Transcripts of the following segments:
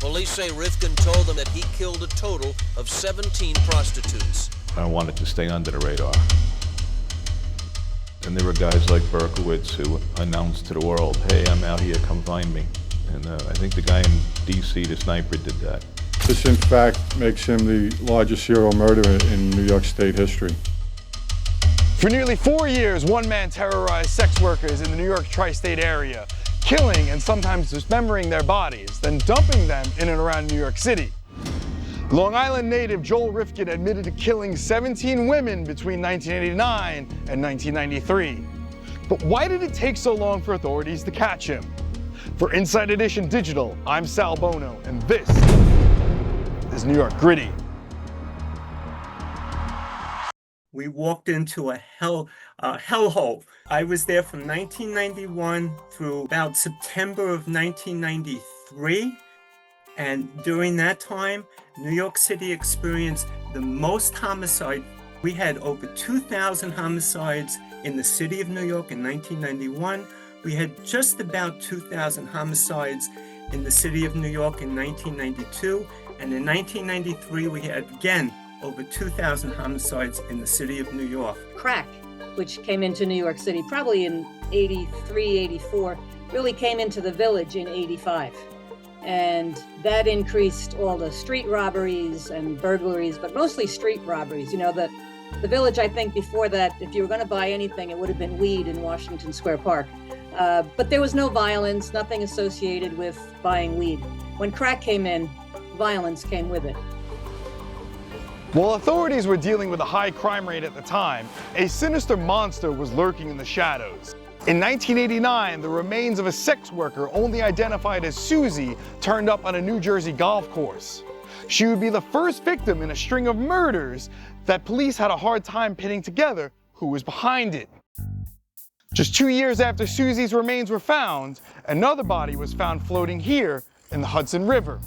Police say Rifkin told them that he killed a total of 17 prostitutes. I wanted to stay under the radar. And there were guys like Berkowitz who announced to the world, hey, I'm out here, come find me. And I think the guy in D.C., the sniper, did that. This, in fact, makes him the largest serial murderer in New York State history. For nearly 4 years, one man terrorized sex workers in the New York tri-state area, killing and sometimes dismembering their bodies, then dumping them in and around New York City. Long Island native Joel Rifkin admitted to killing 17 women between 1989 and 1993. But why did it take so long for authorities to catch him? For Inside Edition Digital, I'm Sal Bono, and this is New York Gritty. We walked into a hellhole. I was there from 1991 through about September of 1993. And during that time, New York City experienced the most homicide. We had over 2,000 homicides in the city of New York in 1991. We had just about 2,000 homicides in the city of New York in 1992. And in 1993, we had again over 2,000 homicides in the city of New York. Crack, which came into New York City probably in 83, 84, really came into the village in 85. And that increased all the street robberies and burglaries, but mostly street robberies. You know, the village, I think before that, if you were going to buy anything, it would have been weed in Washington Square Park. But there was no violence, nothing associated with buying weed. When crack came in, violence came with it. While authorities were dealing with a high crime rate at the time, a sinister monster was lurking in the shadows. In 1989, the remains of a sex worker only identified as Susie turned up on a New Jersey golf course. She would be the first victim in a string of murders that police had a hard time pinning together who was behind it. Just 2 years after Susie's remains were found, another body was found floating here in the Hudson River.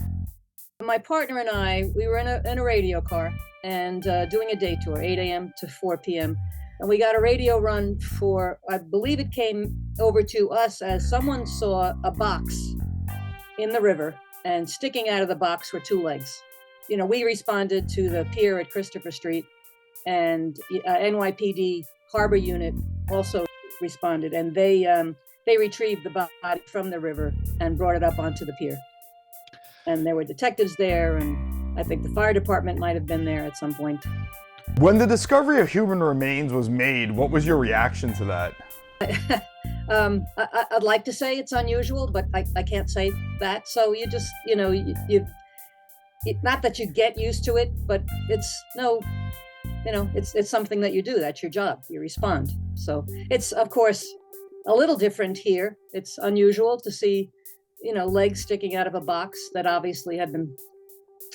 My partner and I, we were in a radio car and doing a day tour, 8 a.m. to 4 p.m. And we got a radio run for, I believe it came over to us as someone saw a box in the river and sticking out of the box were two legs. You know, we responded to the pier at Christopher Street, and NYPD Harbor Unit also responded, and they retrieved the body from the river and brought it up onto the pier. And there were detectives there, and I think the fire department might have been there at some point. When the discovery of human remains was made, what was your reaction to that? I'd like to say it's unusual, but I can't say that. So you just, you know, not that you get used to it, but it's something that you do. That's your job. You respond. So it's, of course, a little different here. It's unusual to see, you know, legs sticking out of a box that obviously had been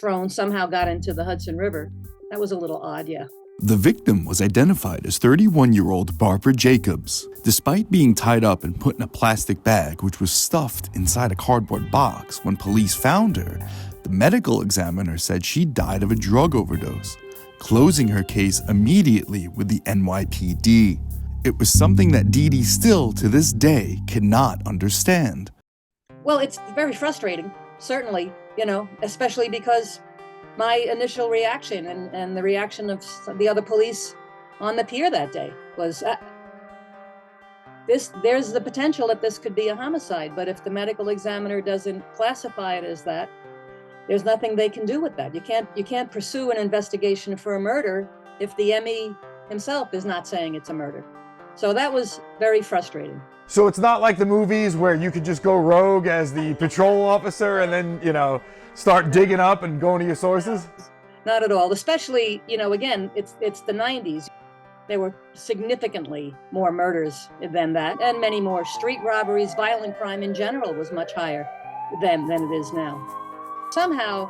thrown, somehow got into the Hudson River. That was a little odd, yeah. The victim was identified as 31-year-old Barbara Jacobs. Despite being tied up and put in a plastic bag which was stuffed inside a cardboard box when police found her, the medical examiner said she died of a drug overdose, closing her case immediately with the NYPD. It was something that Dee Dee still, to this day, cannot understand. Well, it's very frustrating, certainly, you know, especially because my initial reaction and the reaction of the other police on the pier that day was there's the potential that this could be a homicide, but if the medical examiner doesn't classify it as that, there's nothing they can do with that. You can't pursue an investigation for a murder if the ME himself is not saying it's a murder. So that was very frustrating. So it's not like the movies where you could just go rogue as the patrol officer and then, you know, start digging up and going to your sources? Not at all. Especially, you know, again, it's the 90s. There were significantly more murders than that, and many more street robberies. Violent crime in general was much higher than it is now. Somehow,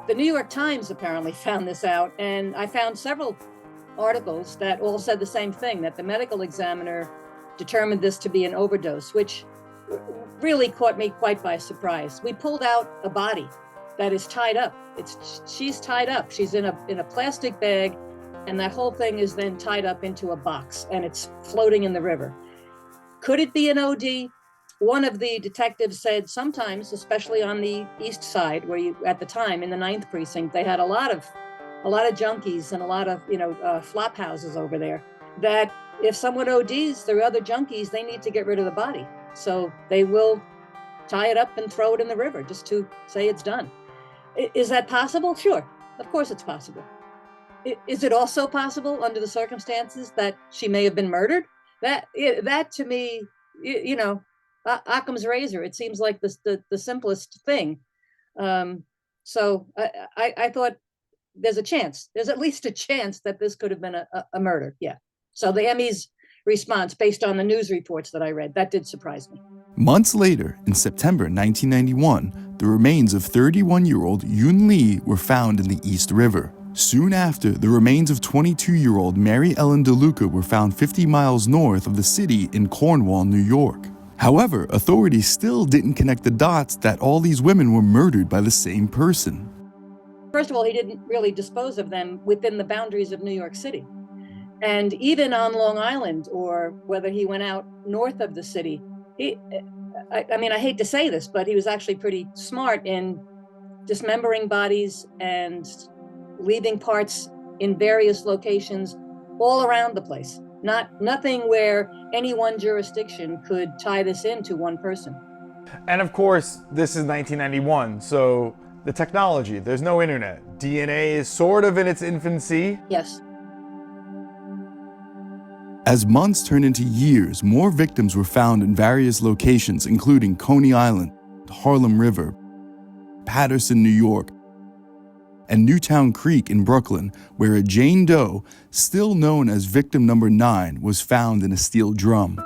the New York Times apparently found this out, and I found several articles that all said the same thing, that the medical examiner determined this to be an overdose, which really caught me quite by surprise. We pulled out a body that is tied up. She's tied up. She's in a plastic bag, and that whole thing is then tied up into a box, and it's floating in the river. Could it be an OD? one of the detectives said sometimes, especially on the east side, where you at the time in the 9th precinct, they had a lot of junkies and a lot of flop houses over there. That if someone ODs, there are other junkies, they need to get rid of the body, so they will tie it up and throw it in the river just to say it's done. Is that possible? Sure, of course it's possible. Is it also possible under the circumstances that she may have been murdered? That to me, Occam's razor. It seems like the simplest thing. So I thought there's a chance. There's at least a chance that this could have been a murder. Yeah. So the ME's response, based on the news reports that I read, that did surprise me. Months later, in September 1991, the remains of 31-year-old Yoon Lee were found in the East River. Soon after, the remains of 22-year-old Mary Ellen DeLuca were found 50 miles north of the city in Cornwall, New York. However, authorities still didn't connect the dots that all these women were murdered by the same person. First of all, he didn't really dispose of them within the boundaries of New York City. And even on Long Island, or whether he went out north of the city, I hate to say this, but he was actually pretty smart in dismembering bodies and leaving parts in various locations all around the place. Nothing where any one jurisdiction could tie this into one person. And of course, this is 1991, so the technology, there's no internet. DNA is sort of in its infancy. Yes. As months turned into years, more victims were found in various locations, including Coney Island, Harlem River, Paterson, New York, and Newtown Creek in Brooklyn, where a Jane Doe, still known as victim number 9, was found in a steel drum.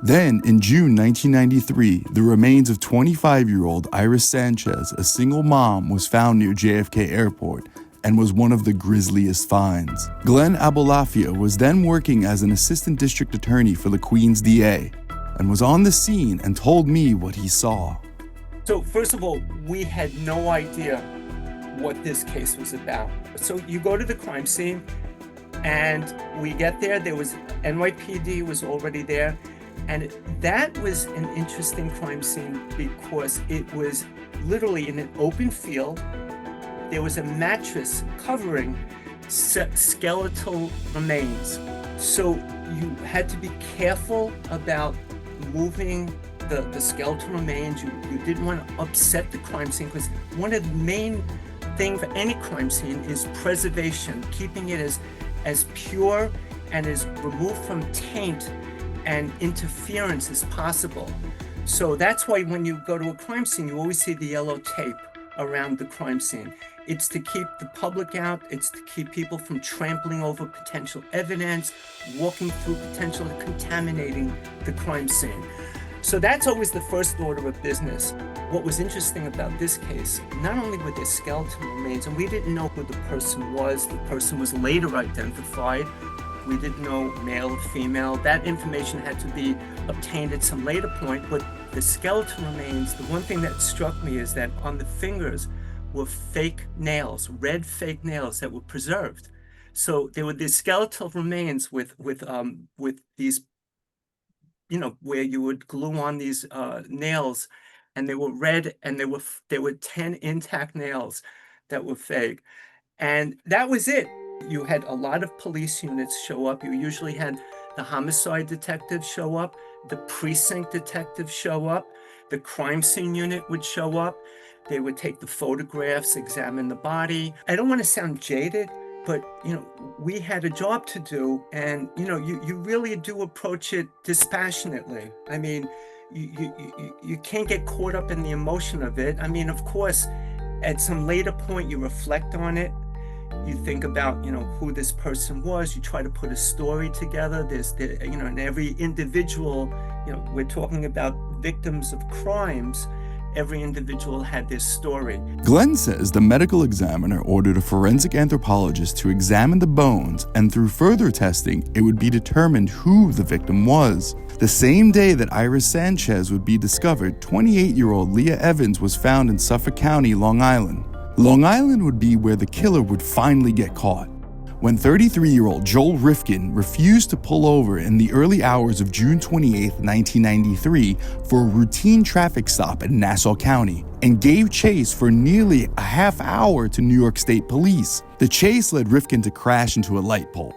Then, in June 1993, the remains of 25-year-old Iris Sanchez, a single mom, was found near JFK Airport and was one of the grisliest finds. Glenn Abolafia was then working as an assistant district attorney for the Queens DA and was on the scene and told me what he saw. So first of all, we had no idea what this case was about. So you go to the crime scene and we get there, NYPD was already there. And that was an interesting crime scene because it was literally in an open field. There was a mattress covering skeletal remains. So you had to be careful about moving the skeletal remains. You didn't want to upset the crime scene because one of the main things for any crime scene is preservation, keeping it as pure and as removed from taint and interference as possible. So that's why when you go to a crime scene, you always see the yellow tape around the crime scene. It's to keep the public out. It's to keep people from trampling over potential evidence, walking through potentially contaminating the crime scene. So that's always the first order of business. What was interesting about this case, not only were there skeletal remains, and we didn't know who the person was was later identified. We didn't know male or female. That information had to be obtained at some later point, but the skeletal remains, the one thing that struck me is that on the fingers were fake nails, red fake nails that were preserved. So there were these skeletal remains with these, where you would glue on these nails, and they were red, and there were 10 intact nails that were fake. And that was it. You had a lot of police units show up. You usually had the homicide detectives show up, the precinct detectives show up, the crime scene unit would show up. They would take the photographs, examine the body. I don't want to sound jaded, but we had a job to do, and you really do approach it dispassionately. I mean, you can't get caught up in the emotion of it. I mean, of course, at some later point, you reflect on it. You think about, who this person was. You try to put a story together. And every individual, we're talking about victims of crimes. Every individual had this story. Glenn says the medical examiner ordered a forensic anthropologist to examine the bones, and through further testing, it would be determined who the victim was. The same day that Iris Sanchez would be discovered, 28-year-old Leah Evans was found in Suffolk County, Long Island. Long Island would be where the killer would finally get caught. when 33-year-old Joel Rifkin refused to pull over in the early hours of June 28, 1993 for a routine traffic stop in Nassau County and gave chase for nearly a half hour to New York State Police. The chase led Rifkin to crash into a light pole.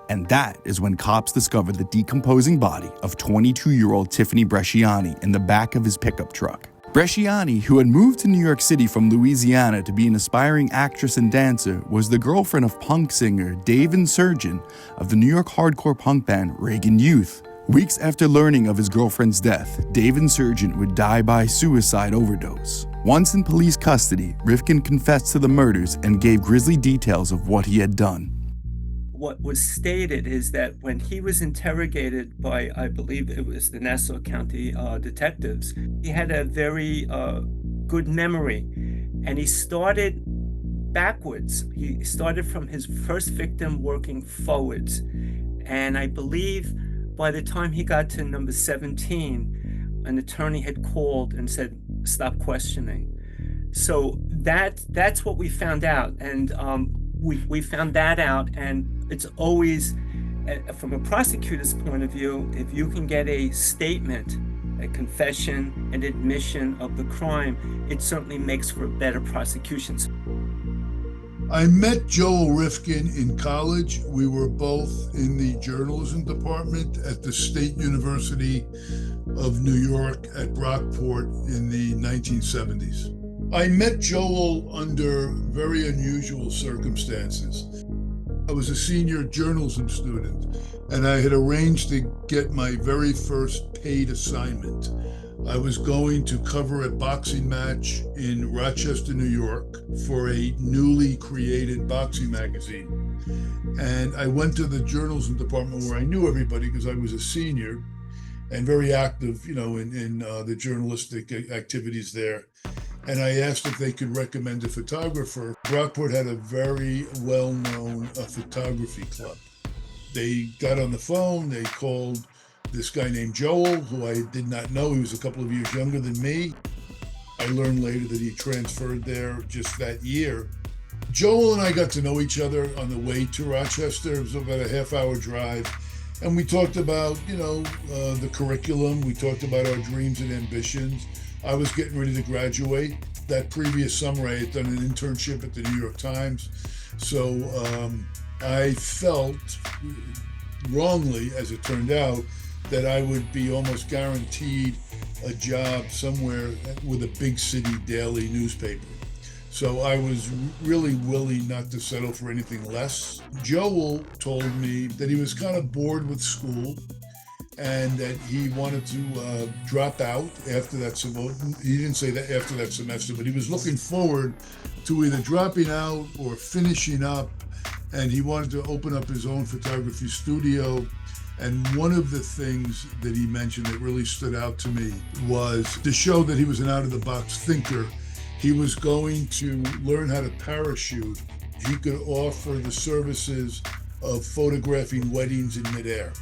And that is when cops discovered the decomposing body of 22-year-old Tiffany Bresciani in the back of his pickup truck. Bresciani, who had moved to New York City from Louisiana to be an aspiring actress and dancer, was the girlfriend of punk singer Dave Insurgent of the New York hardcore punk band Reagan Youth. Weeks after learning of his girlfriend's death, Dave Insurgent would die by suicide overdose. Once in police custody, Rifkin confessed to the murders and gave grisly details of what he had done. What was stated is that when he was interrogated by, I believe it was the Nassau County detectives, he had a very good memory, and he started backwards. He started from his first victim working forwards. And I believe by the time he got to number 17, an attorney had called and said, stop questioning. So that's what we found out. And we found that out, and it's always, from a prosecutor's point of view, if you can get a statement, a confession, an admission of the crime, it certainly makes for a better prosecution. I met Joel Rifkin in college. We were both in the journalism department at the State University of New York at Brockport in the 1970s. I met Joel under very unusual circumstances. I was a senior journalism student, and I had arranged to get my very first paid assignment. I was going to cover a boxing match in Rochester, New York, for a newly created boxing magazine. And I went to the journalism department where I knew everybody because I was a senior and very active, in the journalistic activities there. And I asked if they could recommend a photographer. Brockport had a very well-known photography club. They got on the phone, they called this guy named Joel, who I did not know. He was a couple of years younger than me. I learned later that he transferred there just that year. Joel and I got to know each other on the way to Rochester. It was about a half-hour drive. And we talked about, the curriculum. We talked about our dreams and ambitions. I was getting ready to graduate. That previous summer, I had done an internship at the New York Times. So I felt, wrongly, as it turned out, that I would be almost guaranteed a job somewhere with a big city daily newspaper. So I was really willing not to settle for anything less. Joel told me that he was kind of bored with school and that he wanted to drop out after that semester. He didn't say that after that semester, but he was looking forward to either dropping out or finishing up, and he wanted to open up his own photography studio. And one of the things that he mentioned that really stood out to me was to show that he was an out-of-the-box thinker. He was going to learn how to parachute. He could offer the services of photographing weddings in midair.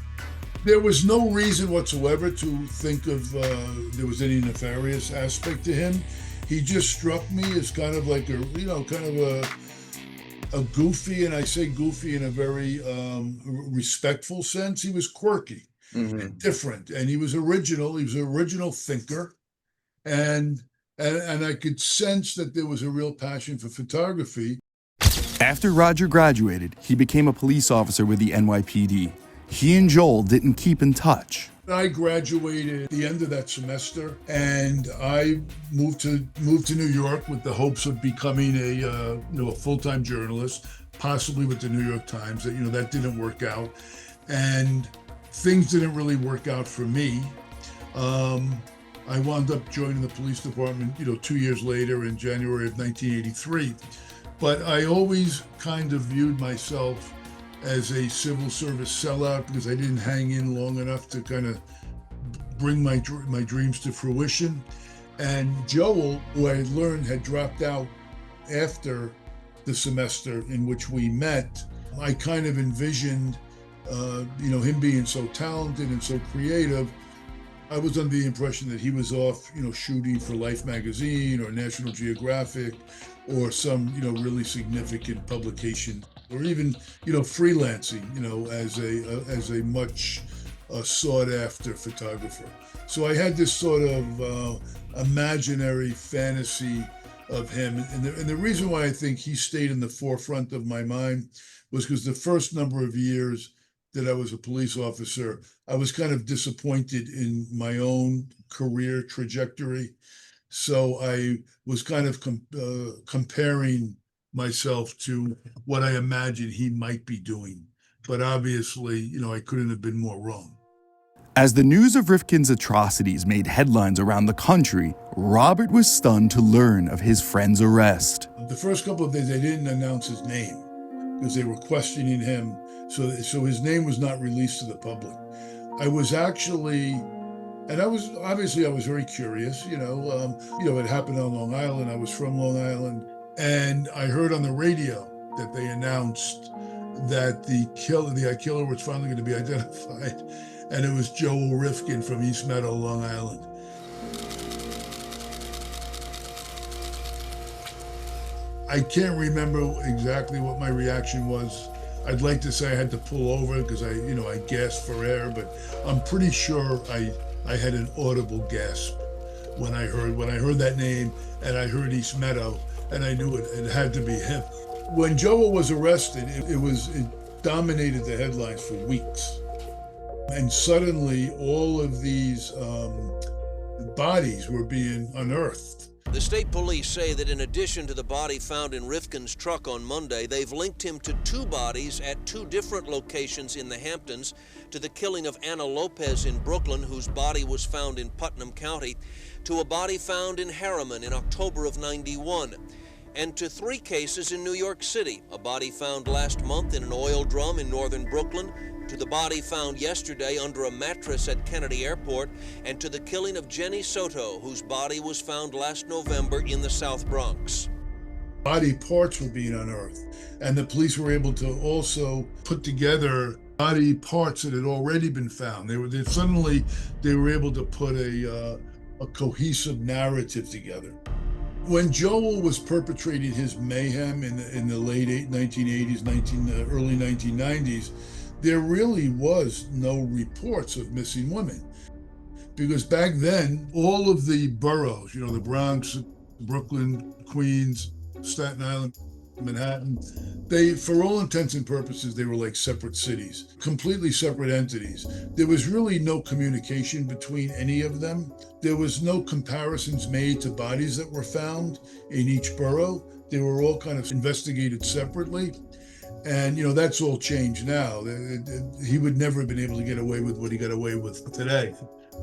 There was no reason whatsoever to think of there was any nefarious aspect to him. He just struck me as kind of like a goofy, and I say goofy in a very respectful sense. He was quirky, and different, and he was original. He was an original thinker, and I could sense that there was a real passion for photography. After Roger graduated, he became a police officer with the NYPD. He and Joel didn't keep in touch. I graduated at the end of that semester, and I moved to New York with the hopes of becoming a full-time journalist, possibly with the New York Times. That didn't work out, and things didn't really work out for me. I wound up joining the police department, 2 years later in January of 1983. But I always kind of viewed myself as a civil service sellout because I didn't hang in long enough to kind of bring my dreams to fruition. And Joel, who I had learned had dropped out after the semester in which we met, I kind of envisioned, him being so talented and so creative, I was under the impression that he was off, shooting for Life magazine or National Geographic or some, really significant publication, or even, freelancing, as a much sought after photographer. So I had this sort of imaginary fantasy of him. And the reason why I think he stayed in the forefront of my mind was because the first number of years that I was a police officer, I was kind of disappointed in my own career trajectory. So I was kind of comparing myself to what I imagined he might be doing. But obviously, I couldn't have been more wrong. As the news of Rifkin's atrocities made headlines around the country, Robert was stunned to learn of his friend's arrest. The first couple of days, they didn't announce his name because they were questioning him. So his name was not released to the public. I was actually, and I was very curious, it happened on Long Island. I was from Long Island. And I heard on the radio that they announced that the killer was finally going to be identified. And it was Joel Rifkin from East Meadow, Long Island. I can't remember exactly what my reaction was. I'd like to say I had to pull over because I gasped for air, but I'm pretty sure I had an audible gasp when I heard that name and I heard East Meadow, and I knew it had to be him. When Joel was arrested, it dominated the headlines for weeks. And suddenly, all of these bodies were being unearthed. The state police say that in addition to the body found in Rifkin's truck on Monday, they've linked him to 2 bodies at 2 different locations in the Hamptons, to the killing of Anna Lopez in Brooklyn, whose body was found in Putnam County, to a body found in Harriman in October of '91. And to 3 cases in New York City, a body found last month in an oil drum in northern Brooklyn, to the body found yesterday under a mattress at Kennedy Airport, and to the killing of Jenny Soto, whose body was found last November in the South Bronx. Body parts were being unearthed, and the police were able to also put together body parts that had already been found. They were able to put a cohesive narrative together. When Joel was perpetrating his mayhem in the late 1980s, early 1990s, there really was no reports of missing women. Because back then, all of the boroughs, the Bronx, Brooklyn, Queens, Staten Island, Manhattan, for all intents and purposes, they were like separate cities, completely separate entities. There was really no communication between any of them. There was no comparisons made to bodies that were found in each borough. They were all kind of investigated separately. And, that's all changed now. He would never have been able to get away with what he got away with today,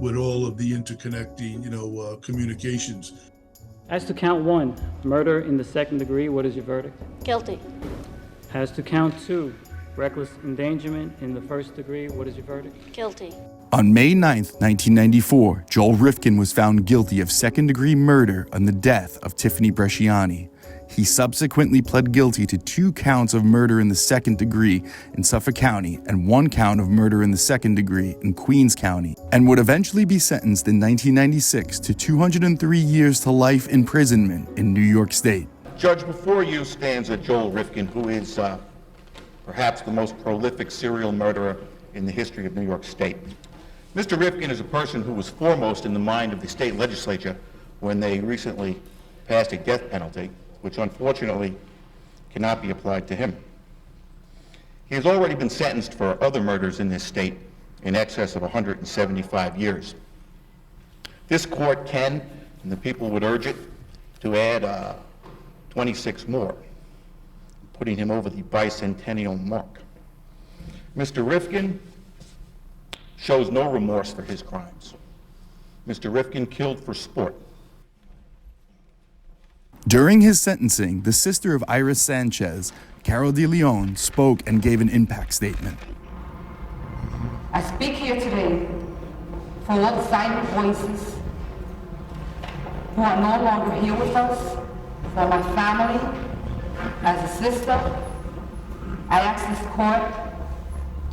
with all of the interconnecting, communications. As to count 1, murder in the 2nd degree, what is your verdict? Guilty. As to count 2, reckless endangerment in the 1st degree, what is your verdict? Guilty. On May 9th, 1994, Joel Rifkin was found guilty of 2nd-degree murder on the death of Tiffany Bresciani. He subsequently pled guilty to 2 counts of murder in the 2nd degree in Suffolk County and 1 count of murder in the 2nd degree in Queens County, and would eventually be sentenced in 1996 to 203 years to life imprisonment in New York State. Judge, before you stands Joel Rifkin, who is perhaps the most prolific serial murderer in the history of New York State. Mr. Rifkin is a person who was foremost in the mind of the state legislature when they recently passed a death penalty, which unfortunately cannot be applied to him. He has already been sentenced for other murders in this state in excess of 175 years. This court can, and the people would urge it, to add 26 more, putting him over the bicentennial mark. Mr. Rifkin shows no remorse for his crimes. Mr. Rifkin killed for sport. During his sentencing, the sister of Iris Sanchez, Carol De Leon, spoke and gave an impact statement. I speak here today for all the silent voices who are no longer here with us, for my family, as a sister. I ask this court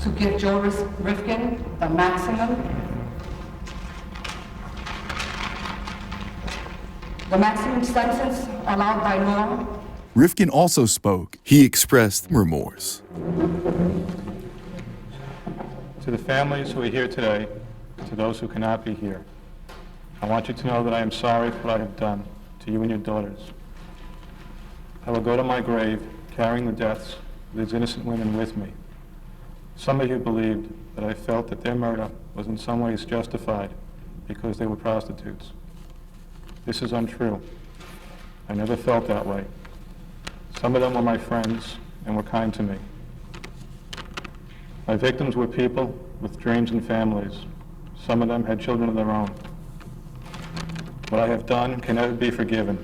to give Joel Rifkin the maximum the maximum sentence allowed by law. Rifkin also spoke. He expressed remorse. To the families who are here today, to those who cannot be here, I want you to know that I am sorry for what I have done to you and your daughters. I will go to my grave carrying the deaths of these innocent women with me. Some of you believed that I felt that their murder was in some ways justified because they were prostitutes. This is untrue. I never felt that way. Some of them were my friends and were kind to me. My victims were people with dreams and families. Some of them had children of their own. What I have done can never be forgiven,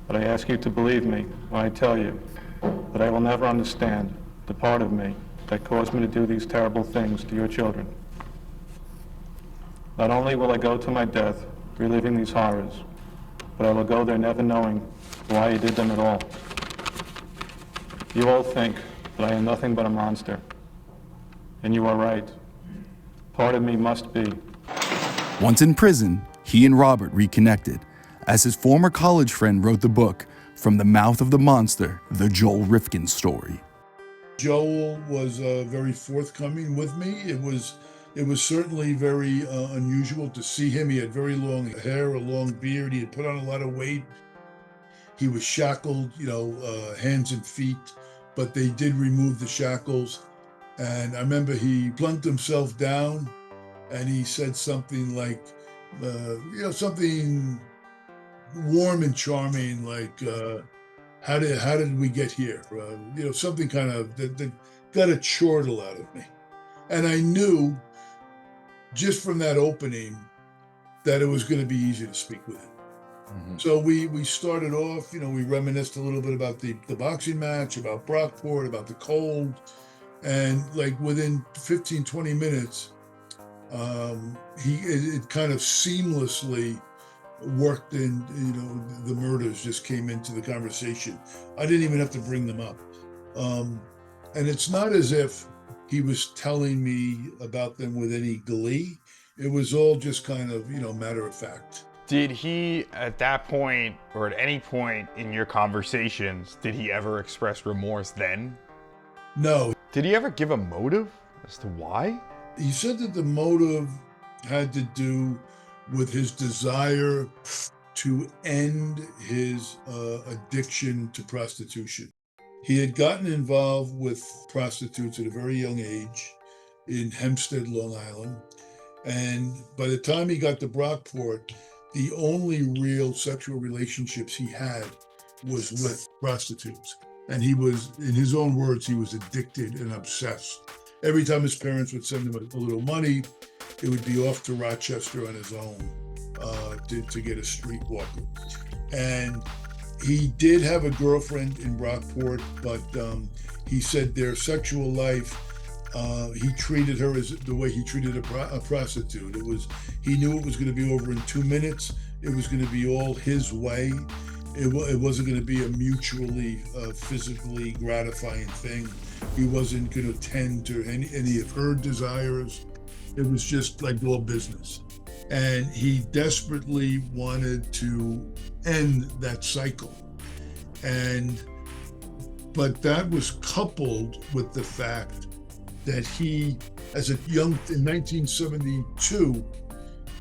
but I ask you to believe me when I tell you that I will never understand the part of me that caused me to do these terrible things to your children. Not only will I go to my death reliving these horrors, but I will go there never knowing why I did them at all. You all think that I am nothing but a monster, and you are right. Part of me must be. Once in prison, he and Robert reconnected, as his former college friend wrote the book, From the Mouth of the Monster, the Joel Rifkin Story. Joel was very forthcoming with me. It was certainly very unusual to see him. He had very long hair, a long beard. He had put on a lot of weight. He was shackled, hands and feet, but they did remove the shackles. And I remember he plunked himself down and he said something like, something warm and charming, like, how did we get here? Something kind of that got a chortle out of me. And I knew just from that opening that it was going to be easy to speak with him. Mm-hmm. So we started off, we reminisced a little bit about the boxing match, about Brockport, about the cold. And like within 15, 20 minutes, it kind of seamlessly worked in, the murders just came into the conversation. I didn't even have to bring them up. And it's not as if he was telling me about them with any glee. It was all just kind of, matter of fact. Did he, at that point, or at any point in your conversations, did he ever express remorse then? No. Did he ever give a motive as to why? He said that the motive had to do with his desire to end his addiction to prostitution. He had gotten involved with prostitutes at a very young age in Hempstead, Long Island. And by the time he got to Brockport, the only real sexual relationships he had was with prostitutes. And he was, in his own words, he was addicted and obsessed. Every time his parents would send him a little money, it would be off to Rochester on his own to get a streetwalker. And he did have a girlfriend in Brockport, but he said their sexual life, he treated her as the way he treated a prostitute. He knew it was going to be over in 2 minutes. It was going to be all his way. It wasn't going to be a mutually physically gratifying thing. He wasn't going to tend to any of her desires. It was just like all business. And he desperately wanted to end that cycle. But that was coupled with the fact that he, in 1972,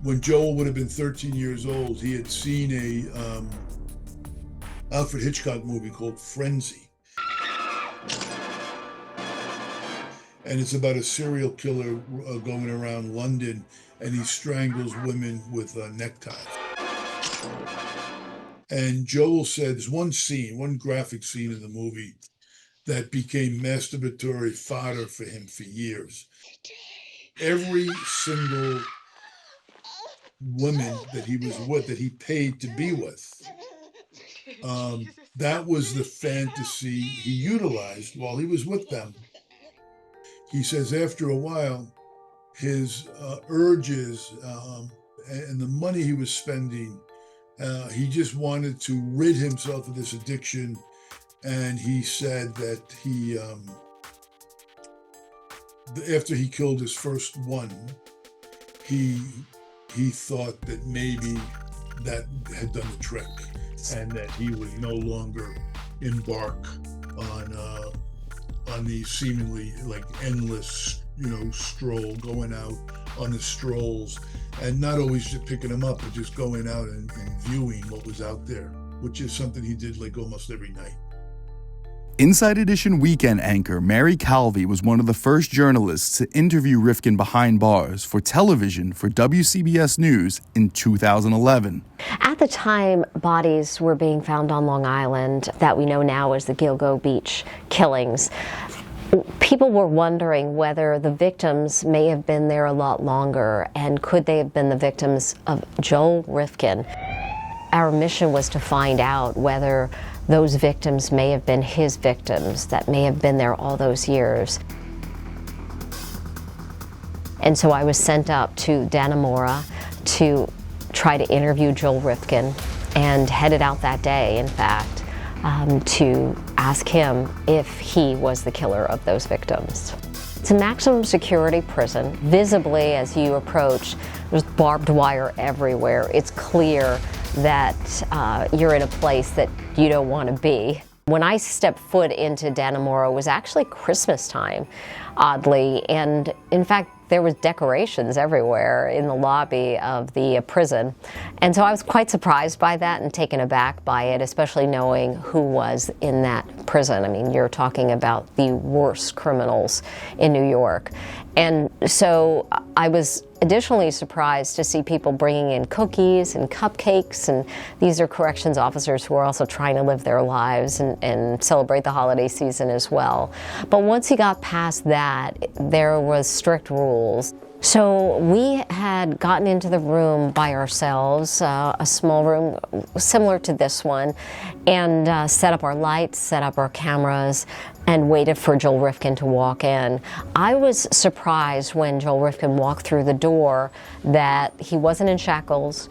when Joel would have been 13 years old, he had seen a Alfred Hitchcock movie called Frenzy. And it's about a serial killer going around London, and he strangles women with neckties. And Joel said there's one graphic scene in the movie that became masturbatory fodder for him for years. Every single woman that he was with, that he paid to be with, that was the fantasy he utilized while he was with them. He says after a while, his urges and the money he was spending, he just wanted to rid himself of this addiction. And he said that he, after he killed his first one, he thought that maybe that had done the trick, and that he would no longer embark on these seemingly like endless, going out on the strolls, and not always just picking them up, but just going out and viewing what was out there, which is something he did like almost every night. Inside Edition weekend anchor Mary Calvi was one of the first journalists to interview Rifkin behind bars for television for WCBS News in 2011. At the time, bodies were being found on Long Island that we know now as the Gilgo Beach killings. People were wondering whether the victims may have been there a lot longer, and could they have been the victims of Joel Rifkin. Our mission was to find out whether those victims may have been his victims that may have been there all those years. And so I was sent up to Dannemora to try to interview Joel Rifkin, and headed out that day, in fact, to ask him if he was the killer of those victims. It's a maximum security prison. Visibly, as you approach, there's barbed wire everywhere. It's clear that you're in a place that you don't want to be. When I stepped foot into Dannemora, it was actually Christmas time, oddly, and in fact there was decorations everywhere in the lobby of the prison. And so I was quite surprised by that and taken aback by it, especially knowing who was in that prison. I mean, you're talking about the worst criminals in New York. And so I was additionally surprised to see people bringing in cookies and cupcakes, and these are corrections officers who are also trying to live their lives and celebrate the holiday season as well. But once you got past that, there was strict rules. So we had gotten into the room by ourselves, a small room similar to this one, and set up our lights, set up our cameras, and waited for Joel Rifkin to walk in. I was surprised when Joel Rifkin walked through the door that he wasn't in shackles,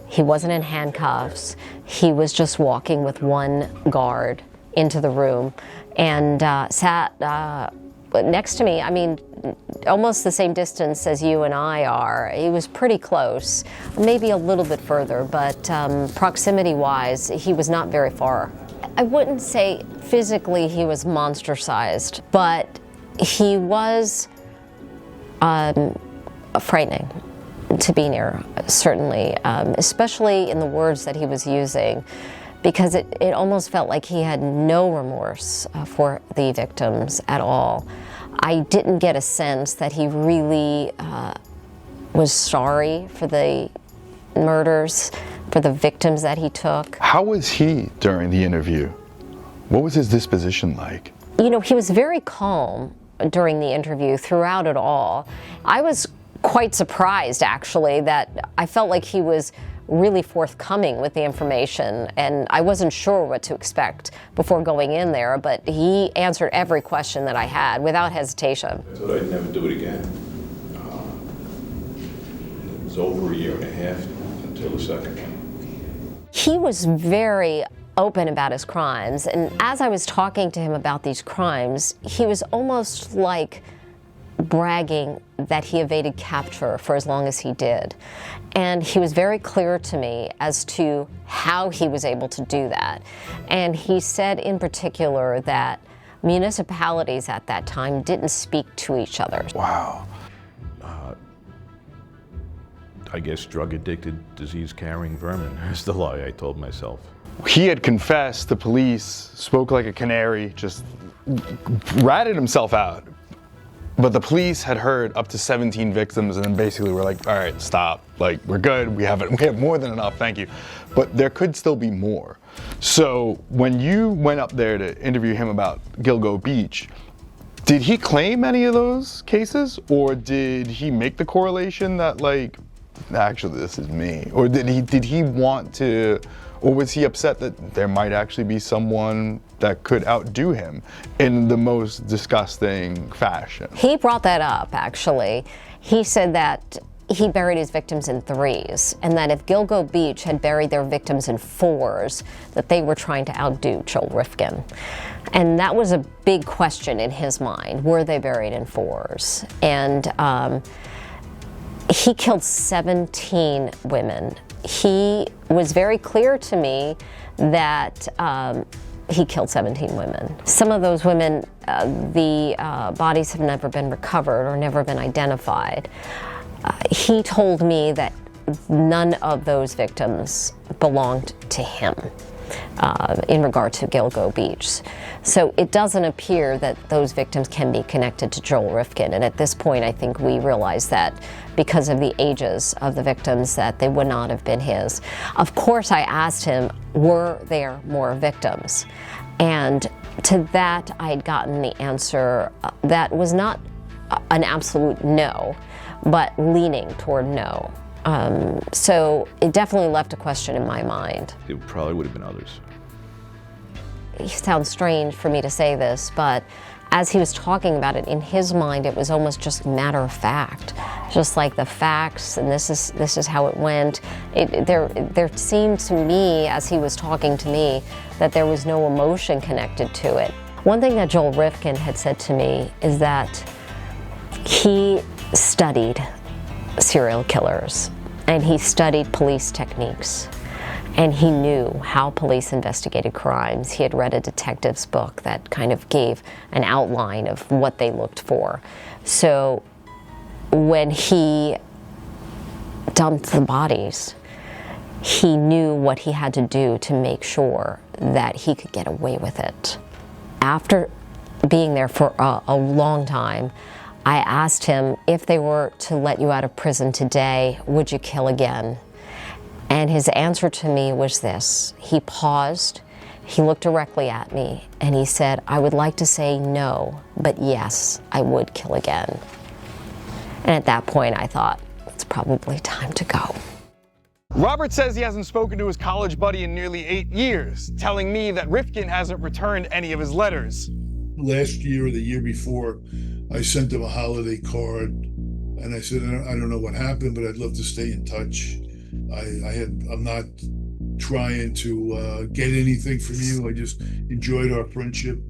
he wasn't in handcuffs, he was just walking with one guard into the room and sat next to me. I mean, almost the same distance as you and I are. He was pretty close, maybe a little bit further, but proximity-wise, he was not very far. I wouldn't say physically he was monster-sized, but he was frightening to be near, certainly, especially in the words that he was using, because it almost felt like he had no remorse for the victims at all. I didn't get a sense that he really was sorry for the murders, for the victims that he took. How was he during the interview? What was his disposition like? You know, he was very calm during the interview throughout it all. I was quite surprised, actually, that I felt like he was really forthcoming with the information, and I wasn't sure what to expect before going in there, but he answered every question that I had without hesitation. I thought I'd never do it again. It was over a year and a half until the second one. He was very open about his crimes, and as I was talking to him about these crimes, he was almost like bragging that he evaded capture for as long as he did. And he was very clear to me as to how he was able to do that. And he said in particular that municipalities at that time didn't speak to each other. Wow. I guess drug-addicted, disease-carrying vermin is the lie I told myself. He had confessed, the police spoke like a canary, just ratted himself out. But the police had heard up to 17 victims and then basically were like, all right, stop. Like, we're good, we have more than enough, thank you. But there could still be more. So when you went up there to interview him about Gilgo Beach, did he claim any of those cases? Or did he make the correlation that, like, actually this is me? Or did he want to, or was he upset that there might actually be someone that could outdo him in the most disgusting fashion? He brought that up, actually. He said that he buried his victims in threes, and that if Gilgo Beach had buried their victims in fours, that they were trying to outdo Joel Rifkin. And that was a big question in his mind. Were they buried in fours? And he killed 17 women he was very clear to me that he killed 17 women. Some of those women, the bodies have never been recovered or never been identified. He told me that none of those victims belonged to him in regard to Gilgo Beach. So it doesn't appear that those victims can be connected to Joel Rifkin. And at this point, I think we realize that because of the ages of the victims, that they would not have been his. Of course, I asked him, were there more victims? And to that, I had gotten the answer that was not an absolute no, but leaning toward no. So it definitely left a question in my mind. It probably would have been others. It sounds strange for me to say this, but as he was talking about it, in his mind, it was almost just matter of fact, just like the facts, and this is how it went. There seemed to me, as he was talking to me, that there was no emotion connected to it. One thing that Joel Rifkin had said to me is that he studied serial killers, and he studied police techniques, and he knew how police investigated crimes. He had read a detective's book that kind of gave an outline of what they looked for. So when he dumped the bodies, he knew what he had to do to make sure that he could get away with it. After being there for a long time, I asked him, if they were to let you out of prison today, would you kill again? And his answer to me was this. He paused, he looked directly at me, and he said, I would like to say no, but yes, I would kill again. And at that point, I thought, it's probably time to go. Robert says he hasn't spoken to his college buddy in nearly 8 years, telling me that Rifkin hasn't returned any of his letters. Last year or the year before, I sent him a holiday card, and I said, I don't know what happened, but I'd love to stay in touch. I'm not trying to get anything from you. I just enjoyed our friendship,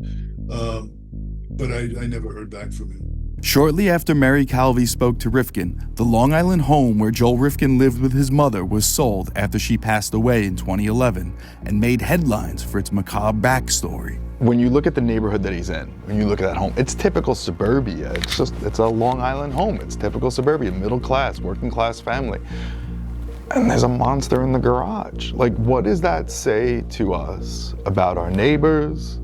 but I never heard back from him. Shortly after Mary Calvi spoke to Rifkin, the Long Island home where Joel Rifkin lived with his mother was sold after she passed away in 2011 and made headlines for its macabre backstory. When you look at the neighborhood that he's in, when you look at that home, it's typical suburbia. It's a Long Island home. It's typical suburbia, middle class, working class family. And there's a monster in the garage. Like, what does that say to us about our neighbors,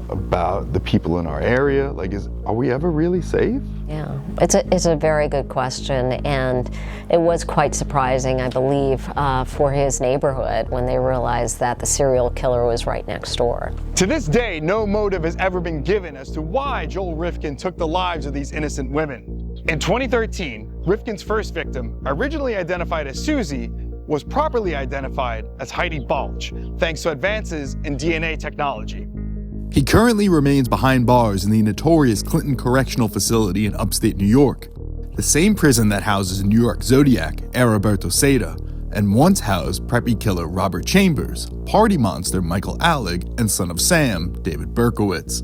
about the people in our area? Like, are we ever really safe? Yeah, it's a very good question, and it was quite surprising, I believe, for his neighborhood when they realized that the serial killer was right next door. To this day, no motive has ever been given as to why Joel Rifkin took the lives of these innocent women. In 2013, Rifkin's first victim, originally identified as Susie, was properly identified as Heidi Balch, thanks to advances in DNA technology. He currently remains behind bars in the notorious Clinton Correctional Facility in upstate New York, the same prison that houses New York Zodiac, Heriberto Seda, and once housed preppy killer Robert Chambers, party monster Michael Alec, and son of Sam, David Berkowitz.